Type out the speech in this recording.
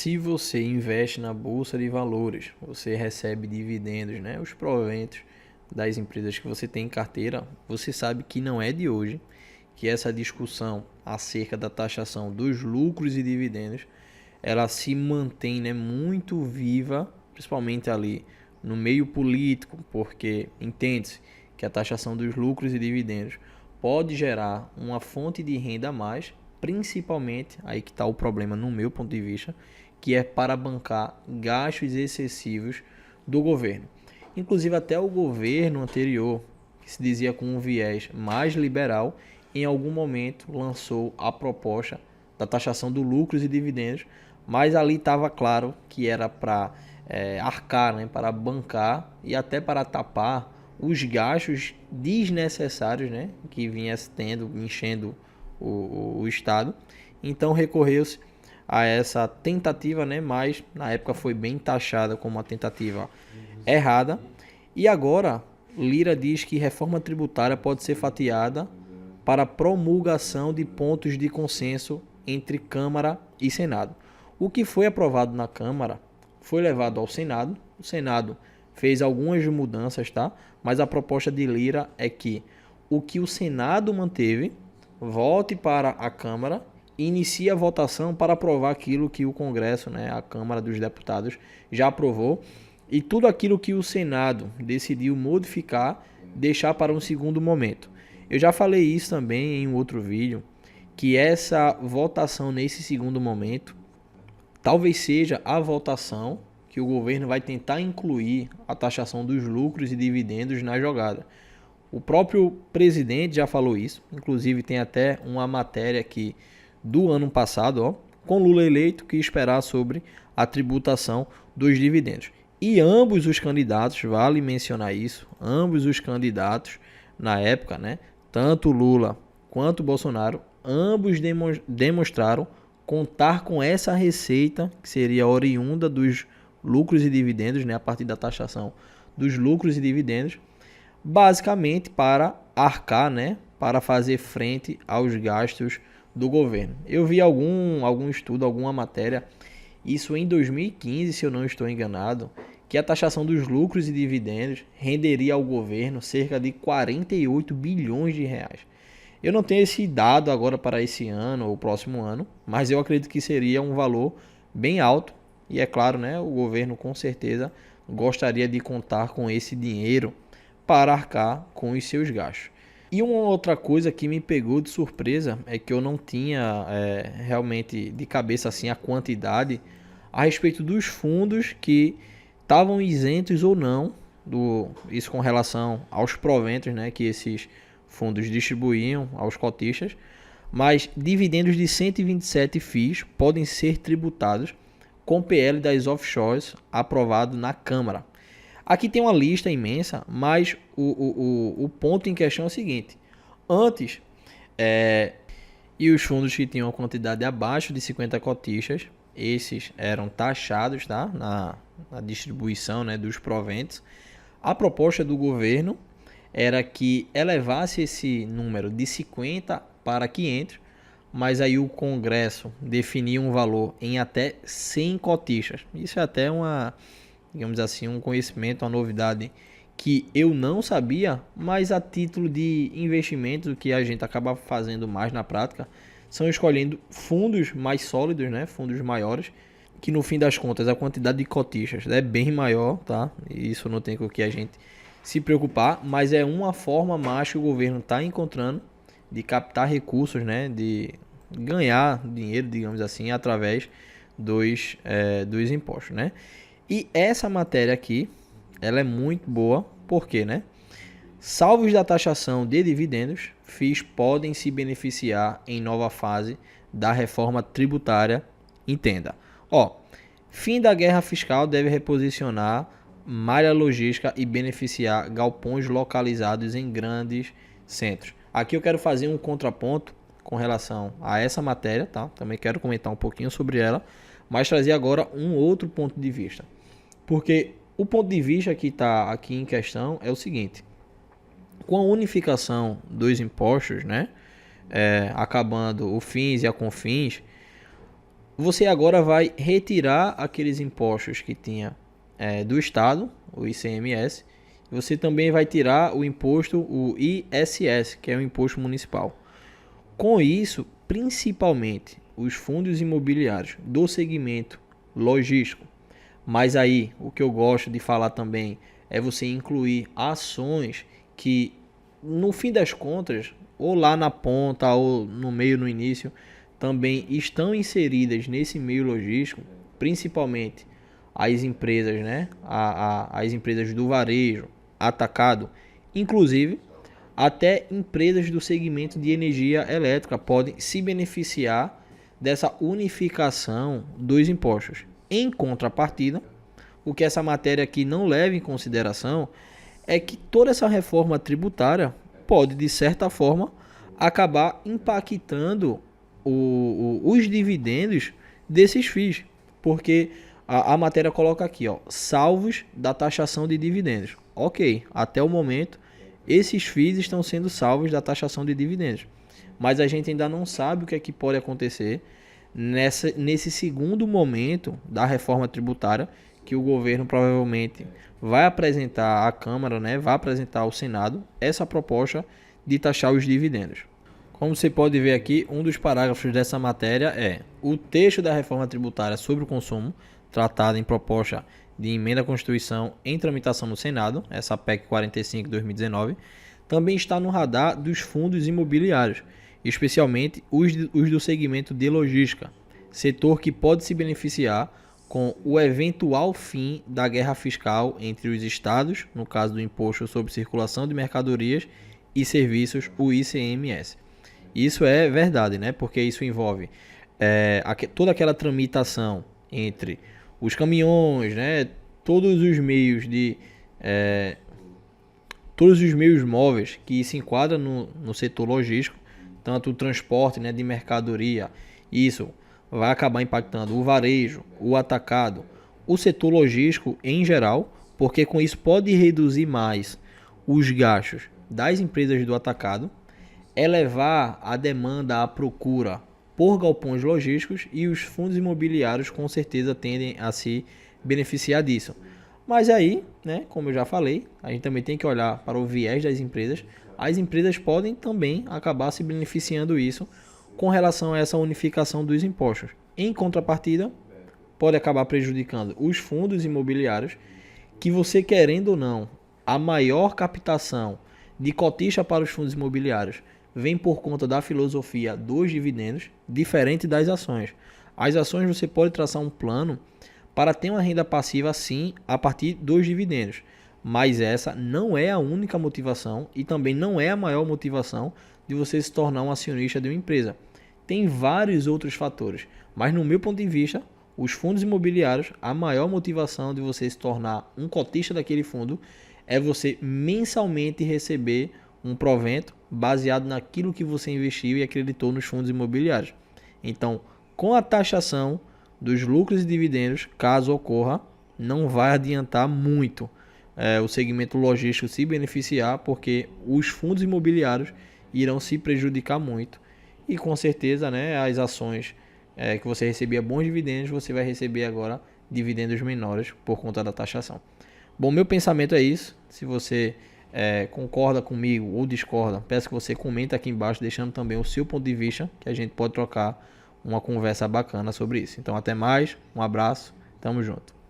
Se você investe na bolsa de valores, você recebe dividendos, né? Os proventos das empresas que você tem em carteira, você sabe que não é de hoje que essa discussão acerca da taxação dos lucros e dividendos, ela se mantém, né, muito viva, principalmente ali no meio político, porque entende-se que a taxação dos lucros e dividendos pode gerar uma fonte de renda a mais, principalmente, aí que está o problema no meu ponto de vista, que é para bancar gastos excessivos do governo. Inclusive até o governo anterior, que se dizia com um viés mais liberal, em algum momento lançou a proposta da taxação dos lucros e dividendos, mas ali estava claro que era para arcar, né, para bancar e até para tapar os gastos desnecessários, né, que vinha tendo, enchendo o Estado. Então recorreu-se a essa tentativa, né, mas na época foi bem taxada como uma tentativa errada. E agora Lira diz que reforma tributária pode ser fatiada para promulgação de pontos de consenso entre Câmara e Senado. O que foi aprovado na Câmara foi levado ao Senado. O Senado fez algumas mudanças, tá? Mas a proposta de Lira é que o que o Senado manteve volte para a Câmara e inicie a votação para aprovar aquilo que o Congresso, né, a Câmara dos Deputados, já aprovou. E tudo aquilo que o Senado decidiu modificar, deixar para um segundo momento. Eu já falei isso também em um outro vídeo, que essa votação nesse segundo momento talvez seja a votação que o governo vai tentar incluir a taxação dos lucros e dividendos na jogada. O próprio presidente já falou isso, inclusive tem até uma matéria aqui do ano passado, ó, com Lula eleito, que esperar sobre a tributação dos dividendos. E ambos os candidatos, vale mencionar isso, ambos os candidatos na época, né, tanto Lula quanto Bolsonaro, ambos demonstraram contar com essa receita que seria oriunda dos lucros e dividendos, né, a partir da taxação dos lucros e dividendos, basicamente para arcar, né, para fazer frente aos gastos do governo. Eu vi algum estudo, alguma matéria, isso em 2015, se eu não estou enganado, que a taxação dos lucros e dividendos renderia ao governo cerca de 48 bilhões de reais. Eu não tenho esse dado agora para esse ano ou próximo ano, mas eu acredito que seria um valor bem alto. E é claro, né, o governo com certeza gostaria de contar com esse dinheiro para arcar com os seus gastos. E uma outra coisa que me pegou de surpresa é que eu não tinha realmente de cabeça assim a quantidade a respeito dos fundos que estavam isentos ou não, isso com relação aos proventos, né, que esses fundos distribuíam aos cotistas, mas dividendos de 127 FIIs podem ser tributados com PL das offshores aprovado na Câmara. Aqui tem uma lista imensa, mas o ponto em questão é o seguinte: antes, e os fundos que tinham a quantidade abaixo de 50 cotistas, esses eram taxados, tá, na distribuição, né, dos proventos. A proposta do governo era que elevasse esse número de 50 para 500, mas aí o Congresso definia um valor em até 100 cotistas. Isso é até digamos assim, um conhecimento, uma novidade que eu não sabia, mas a título de investimento, que a gente acaba fazendo mais na prática, são escolhendo fundos mais sólidos, né, fundos maiores, que no fim das contas a quantidade de cotistas é bem maior, tá? Isso não tem com o que a gente se preocupar, mas é uma forma mais que o governo está encontrando de captar recursos, né, de ganhar dinheiro, digamos assim, através dos impostos, né? E essa matéria aqui, ela é muito boa, porque, né, salvos da taxação de dividendos, FIIs podem se beneficiar em nova fase da reforma tributária. Entenda. Ó, fim da guerra fiscal deve reposicionar malha logística e beneficiar galpões localizados em grandes centros. Aqui eu quero fazer um contraponto com relação a essa matéria, tá? Também quero comentar um pouquinho sobre ela, mas trazer agora um outro ponto de vista. Porque o ponto de vista que está aqui em questão é o seguinte: com a unificação dos impostos, né, acabando o FINS e a CONFINS, você agora vai retirar aqueles impostos que tinha do Estado, o ICMS. Você também vai tirar o imposto, o ISS, que é o imposto municipal. Com isso, principalmente os fundos imobiliários do segmento logístico. Mas aí, o que eu gosto de falar também é você incluir ações que, no fim das contas, ou lá na ponta, ou no meio, no início, também estão inseridas nesse meio logístico, principalmente as empresas, né? As empresas do varejo, atacado, inclusive até empresas do segmento de energia elétrica podem se beneficiar dessa unificação dos impostos. Em contrapartida, o que essa matéria aqui não leva em consideração é que toda essa reforma tributária pode, de certa forma, acabar impactando os dividendos desses FIIs, porque a matéria coloca aqui, ó, salvos da taxação de dividendos. Ok, até o momento, esses FIIs estão sendo salvos da taxação de dividendos, mas a gente ainda não sabe o que é que pode acontecer nesse segundo momento da reforma tributária, que o governo provavelmente vai apresentar à Câmara, né, vai apresentar ao Senado essa proposta de taxar os dividendos. Como você pode ver aqui, um dos parágrafos dessa matéria é o texto da reforma tributária sobre o consumo, tratada em proposta de emenda à Constituição em tramitação no Senado, essa PEC 45/2019, também está no radar dos fundos imobiliários, especialmente os do segmento de logística, setor que pode se beneficiar com o eventual fim da guerra fiscal entre os estados, no caso do Imposto sobre Circulação de Mercadorias e Serviços, o ICMS. Isso é verdade, né? Porque isso envolve toda aquela tramitação entre os caminhões, né? Todos os meios móveis que se enquadram no setor logístico, tanto o transporte, né, de mercadoria, isso vai acabar impactando o varejo, o atacado, o setor logístico em geral, porque com isso pode reduzir mais os gastos das empresas do atacado, elevar a demanda, a procura por galpões logísticos, e os fundos imobiliários com certeza tendem a se beneficiar disso. Mas aí, né, como eu já falei, a gente também tem que olhar para o viés das empresas. As empresas podem também acabar se beneficiando disso com relação a essa unificação dos impostos. Em contrapartida, pode acabar prejudicando os fundos imobiliários, que você querendo ou não, a maior captação de cotista para os fundos imobiliários vem por conta da filosofia dos dividendos, diferente das ações. As ações você pode traçar um plano para ter uma renda passiva sim a partir dos dividendos, mas essa não é a única motivação e também não é a maior motivação de você se tornar um acionista de uma empresa. Tem vários outros fatores, mas no meu ponto de vista, os fundos imobiliários, a maior motivação de você se tornar um cotista daquele fundo é você mensalmente receber um provento baseado naquilo que você investiu e acreditou nos fundos imobiliários. Então, com a taxação dos lucros e dividendos, caso ocorra, não vai adiantar muito o segmento logístico se beneficiar, porque os fundos imobiliários irão se prejudicar muito. E com certeza, né, as ações que você recebia bons dividendos, você vai receber agora dividendos menores por conta da taxação. Bom, meu pensamento é isso. Se você concorda comigo ou discorda, peço que você comente aqui embaixo, deixando também o seu ponto de vista, que a gente pode trocar uma conversa bacana sobre isso. Então, até mais, um abraço, tamo junto.